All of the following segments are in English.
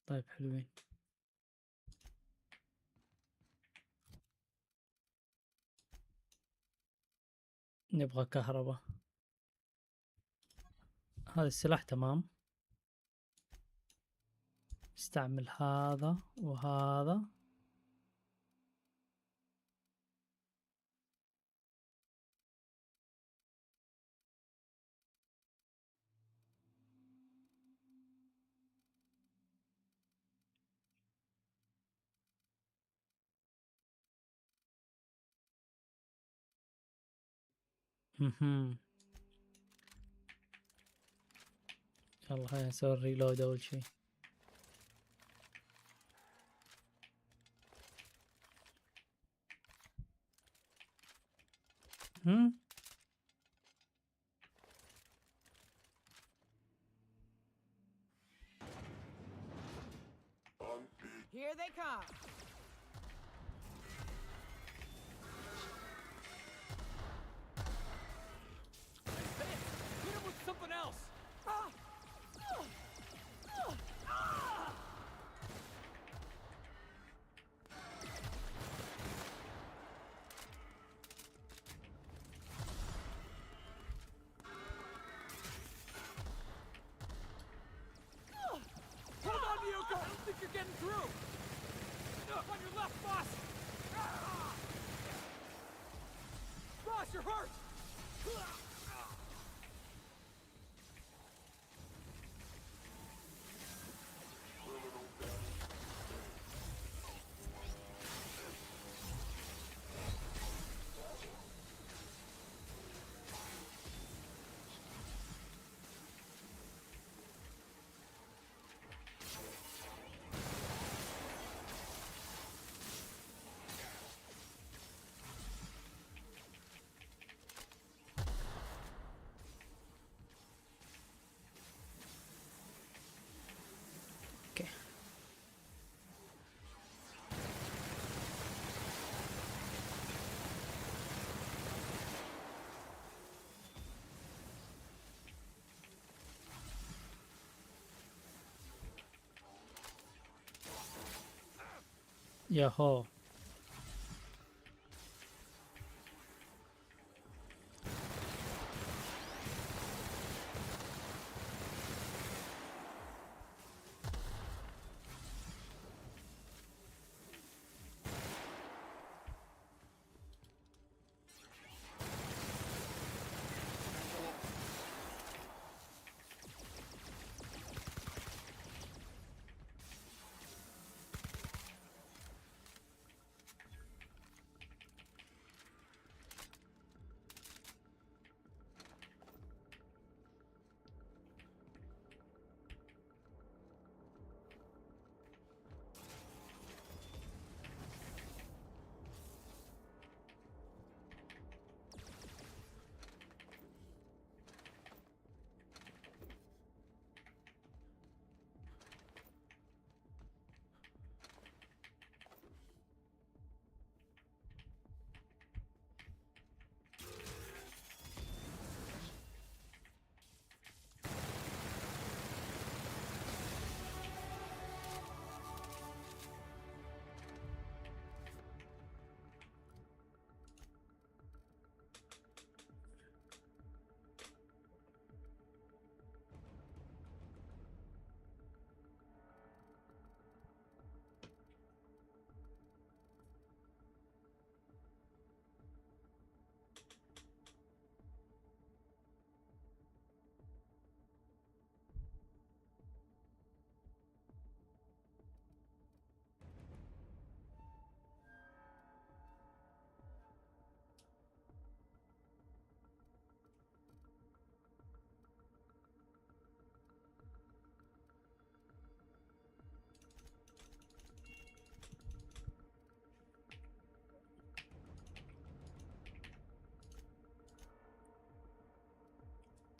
طيب حلوين. نبغى كهرباء. هذا السلاح تمام. استعمل هذا وهذا. يلا خلينا نسوي الريلود اول شي. Here they come. Hit him with something else. Hold on, Yoko! I don't think you're getting through! On your left, boss! Boss, you're hurt! اوكي. ياهو.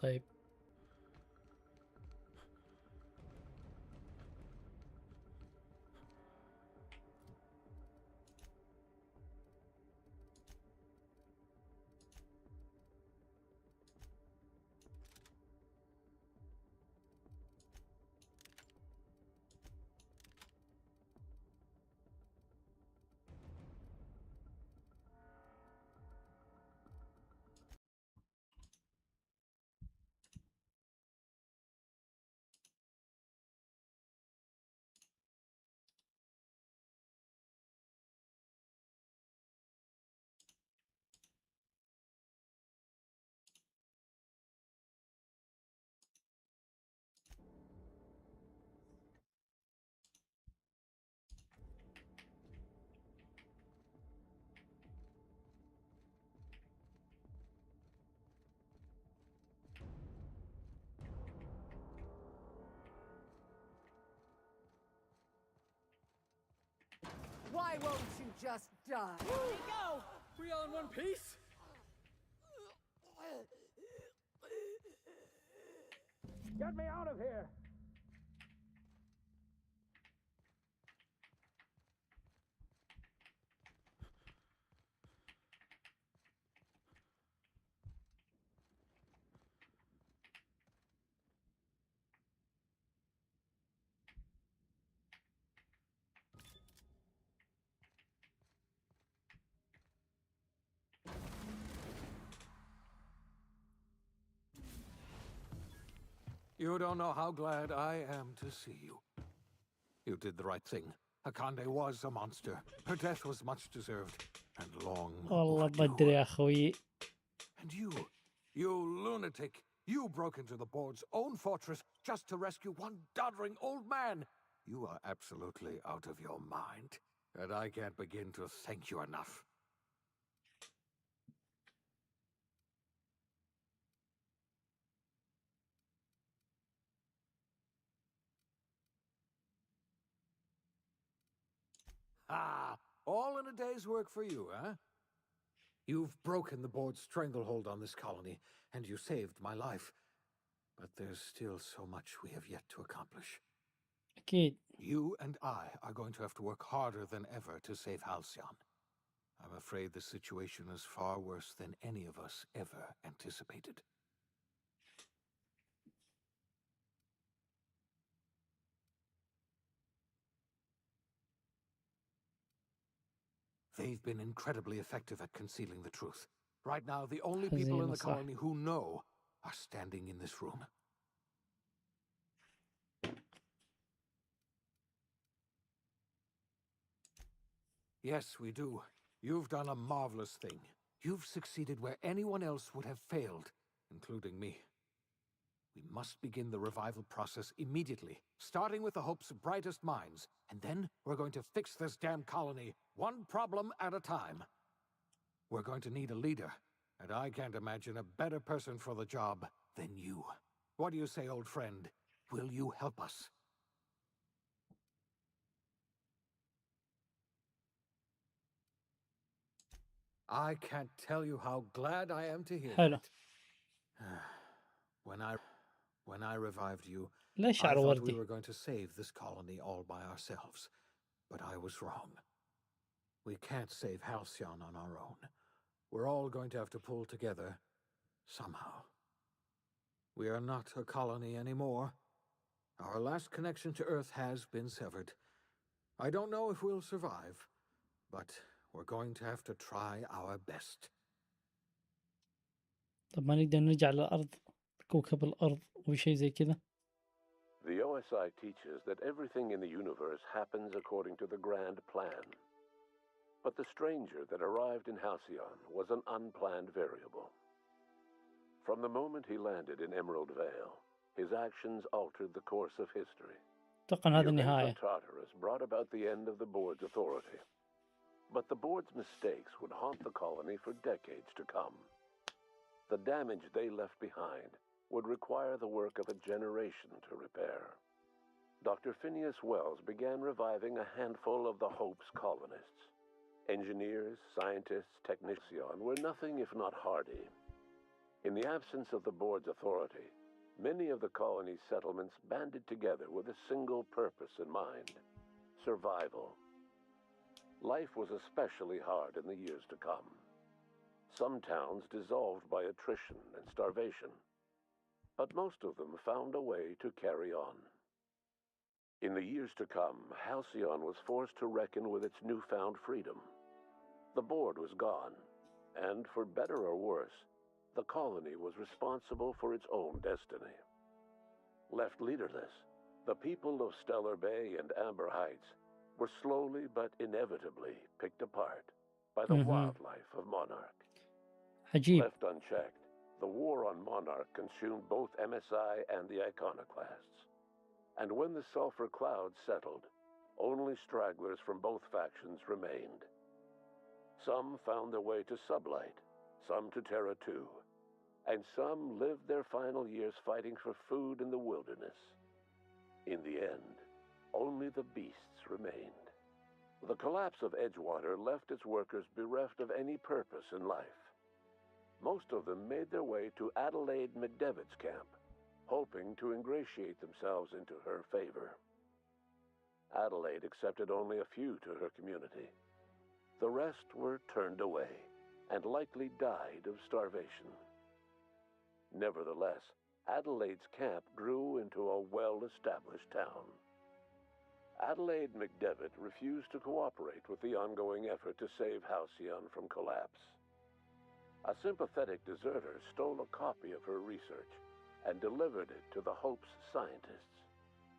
طيب Why won't you just die? There you go. We all in one piece? Get me out of here! You don't know how glad I am to see you. You did the right thing. Akande was a monster. Her death was much deserved and long والله overdue. بدري يا أخوي. And you lunatic, you broke into the board's own fortress just to rescue one doddering old man. You are absolutely out of your mind, and I can't begin to thank you enough. Ah, all in a day's work for you, huh? You've broken the board's stranglehold on this colony, and you saved my life. But there's still so much we have yet to accomplish. أكيد. You and I are going to have to work harder than ever to save Halcyon. I'm afraid the situation is far worse than any of us ever anticipated. They've been incredibly effective at concealing the truth. Right now, the only people in حزينة the صح. colony who know are standing in this room. Yes, we do. You've done a marvelous thing. You've succeeded where anyone else would have failed, including me. We must begin the revival process immediately, starting with the Hope's brightest minds, and then we're going to fix this damn colony, one problem at a time. We're going to need a leader, and I can't imagine a better person for the job than you. What do you say, old friend? Will you help us? I can't tell you how glad I am to hear حلو. that. When I revived you, ليش I شعر thought we وردي؟ were going to save this colony all by ourselves. But I was wrong. We can't save Halcyon on our own. We're all going to have to pull together, somehow. We are not a colony anymore. Our last connection to Earth has been severed. I don't know if we'll survive, but we're going to have to try our best. طب ما نقدر نرجع للأرض، كوكب الأرض وشيء زي كذا؟ The OSI teaches that everything in the universe happens according to the grand plan. But the stranger that arrived in Halcyon was an unplanned variable. From the moment he landed in Emerald Vale, his actions altered the course of history. أتوقع The هذا events النهاية. of Tartarus brought about the end of the board's authority. But the board's mistakes would haunt the colony for decades to come. The damage they left behind would require the work of a generation to repair. Dr. Phineas Wells began reviving a handful of the Hope's colonists. Engineers, scientists, technicians were nothing if not hardy. In the absence of the board's authority, many of the colony's settlements banded together with a single purpose in mind: survival. Life was especially hard in the years to come. Some towns dissolved by attrition and starvation, but most of them found a way to carry on. In the years to come, Halcyon was forced to reckon with its newfound freedom. The board was gone, and for better or worse, the colony was responsible for its own destiny. Left leaderless, the people of Stellar Bay and Amber Heights were slowly but inevitably picked apart by the wildlife of Monarch. عجيب. Left unchecked, the war on Monarch consumed both MSI and the Iconoclasts. And when the sulfur clouds settled, only stragglers from both factions remained. Some found their way to Sublight, some to Terra 2, and some lived their final years fighting for food in the wilderness. In the end, only the beasts remained. The collapse of Edgewater left its workers bereft of any purpose in life. Most of them made their way to Adelaide McDevitt's camp, hoping to ingratiate themselves into her favor. Adelaide accepted only a few to her community. The rest were turned away and likely died of starvation. Nevertheless, Adelaide's camp grew into a well-established town. Adelaide McDevitt refused to cooperate with the ongoing effort to save Halcyon from collapse. A sympathetic deserter stole a copy of her research and delivered it to the Hope's scientists.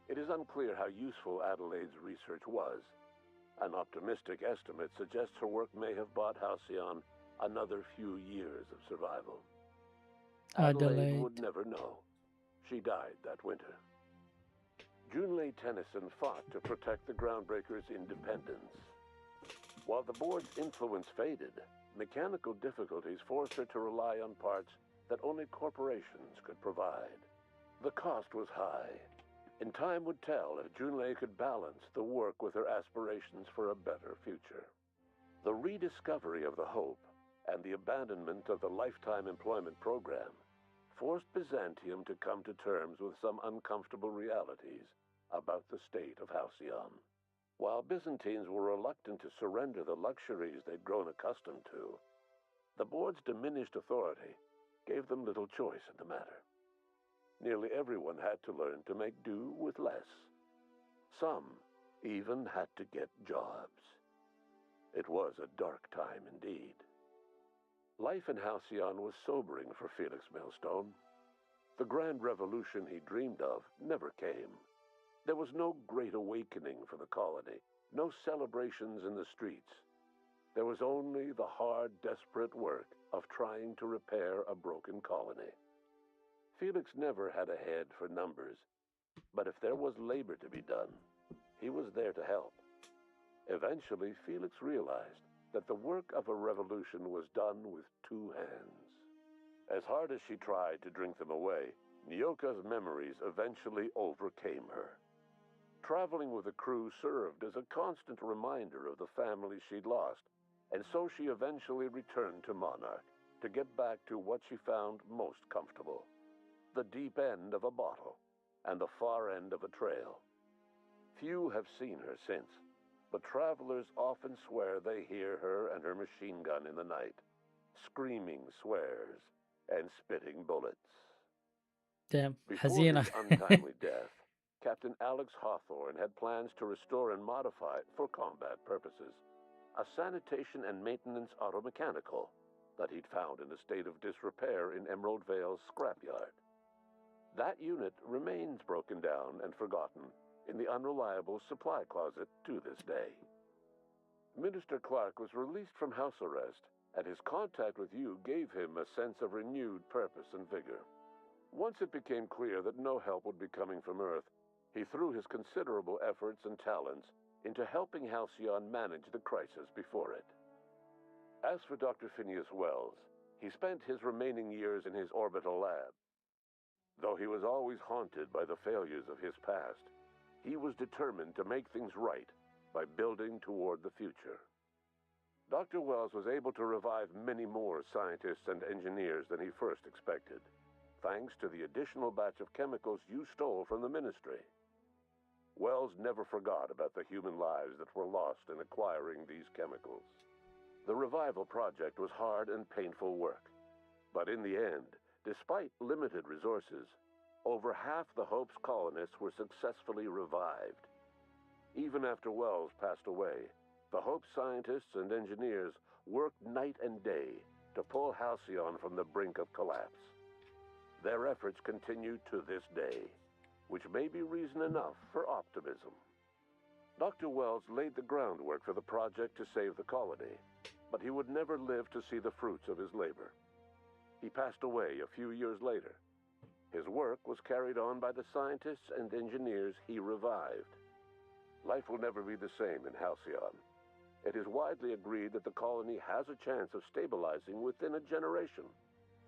It is unclear how useful Adelaide's research was. An optimistic estimate suggests her work may have bought Halcyon another few years of survival. Adelaide would never know. She died that winter. Junlei Tennyson fought to protect the Groundbreakers' independence. While the board's influence faded, mechanical difficulties forced her to rely on parts that only corporations could provide. The cost was high, and time would tell if Junlei could balance the work with her aspirations for a better future. The rediscovery of the Hope and the abandonment of the Lifetime Employment Program forced Byzantium to come to terms with some uncomfortable realities about the state of Halcyon. While Byzantines were reluctant to surrender the luxuries they'd grown accustomed to, the board's diminished authority gave them little choice in the matter. Nearly everyone had to learn to make do with less. Some even had to get jobs. It was a dark time indeed. Life in Halcyon was sobering for Felix Millstone. The grand revolution he dreamed of never came. There was no great awakening for the colony, no celebrations in the streets. There was only the hard, desperate work of trying to repair a broken colony. Felix never had a head for numbers, but if there was labor to be done, he was there to help. Eventually, Felix realized that the work of a revolution was done with two hands. As hard as she tried to drink them away, Nyoka's memories eventually overcame her. Traveling with the crew served as a constant reminder of the family she'd lost, and so she eventually returned to Monarch to get back to what she found most comfortable: the deep end of a bottle and the far end of a trail. Few have seen her since, but travelers often swear they hear her and her machine gun in the night, screaming swears and spitting bullets. Damn, Before حزينة. his untimely death, Captain Alex Hawthorne had plans to restore and modify, for combat purposes, a sanitation and maintenance automechanical that he'd found in a state of disrepair in Emerald Vale's scrapyard. That unit remains broken down and forgotten in the unreliable supply closet to this day. Minister Clark was released from house arrest, and his contact with you gave him a sense of renewed purpose and vigor. Once it became clear that no help would be coming from Earth, he threw his considerable efforts and talents into helping Halcyon manage the crisis before it. As for Dr. Phineas Wells, he spent his remaining years in his orbital lab. Though he was always haunted by the failures of his past, he was determined to make things right by building toward the future. Dr. Wells was able to revive many more scientists and engineers than he first expected, thanks to the additional batch of chemicals you stole from the Ministry. Wells never forgot about the human lives that were lost in acquiring these chemicals. The revival project was hard and painful work, but in the end, despite limited resources, over half the Hope's colonists were successfully revived. Even after Wells passed away, the Hope scientists and engineers worked night and day to pull Halcyon from the brink of collapse. Their efforts continue to this day, which may be reason enough for optimism. Dr. Wells laid the groundwork for the project to save the colony, but he would never live to see the fruits of his labor. He passed away a few years later. His work was carried on by the scientists and engineers he revived. Life will never be the same in Halcyon. It is widely agreed that the colony has a chance of stabilizing within a generation,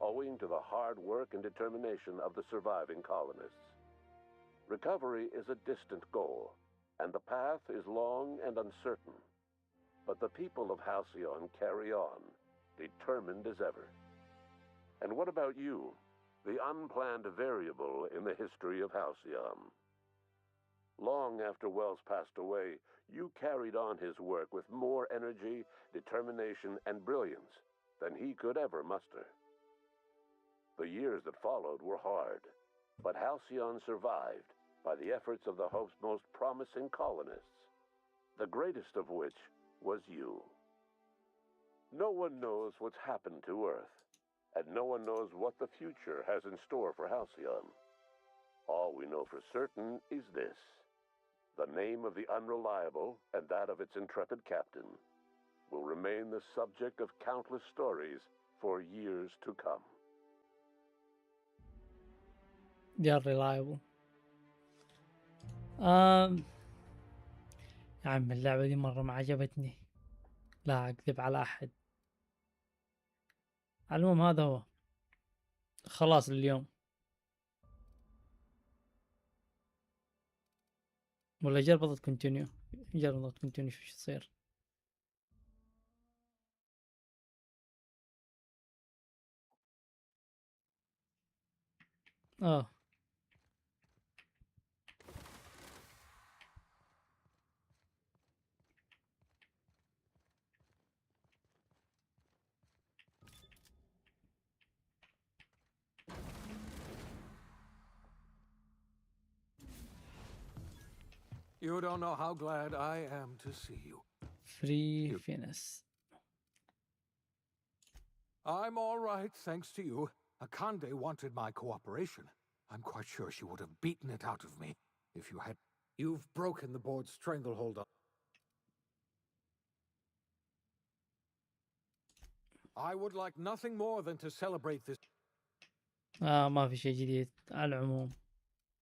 owing to the hard work and determination of the surviving colonists. Recovery is a distant goal, and the path is long and uncertain. But the people of Halcyon carry on, determined as ever. And what about you, the unplanned variable in the history of Halcyon? Long after Wells passed away, you carried on his work with more energy, determination, and brilliance than he could ever muster. The years that followed were hard, but Halcyon survived by the efforts of the Hope's most promising colonists, the greatest of which was you. No one knows what's happened to Earth, and no one knows what the future has in store for Halcyon. All we know for certain is this: the name of the Unreliable and that of its intrepid captain will remain the subject of countless stories for years to come. They are reliable. يا عم اللعبة دي مرة ما عجبتني، لا أكذب على أحد. المهم هذا هو خلاص لليوم، ولا جرب اضغط كونتينيو، جرب اضغط كونتينيو شو يصير. You don't know how glad I am to see you. فري فينس. I'm all right, thanks to you. Akande wanted my cooperation. I'm quite sure she would have beaten it out of me if you had. You've broken the board's stranglehold on. I would like nothing more than to celebrate this. ما في شيء جديد على العموم.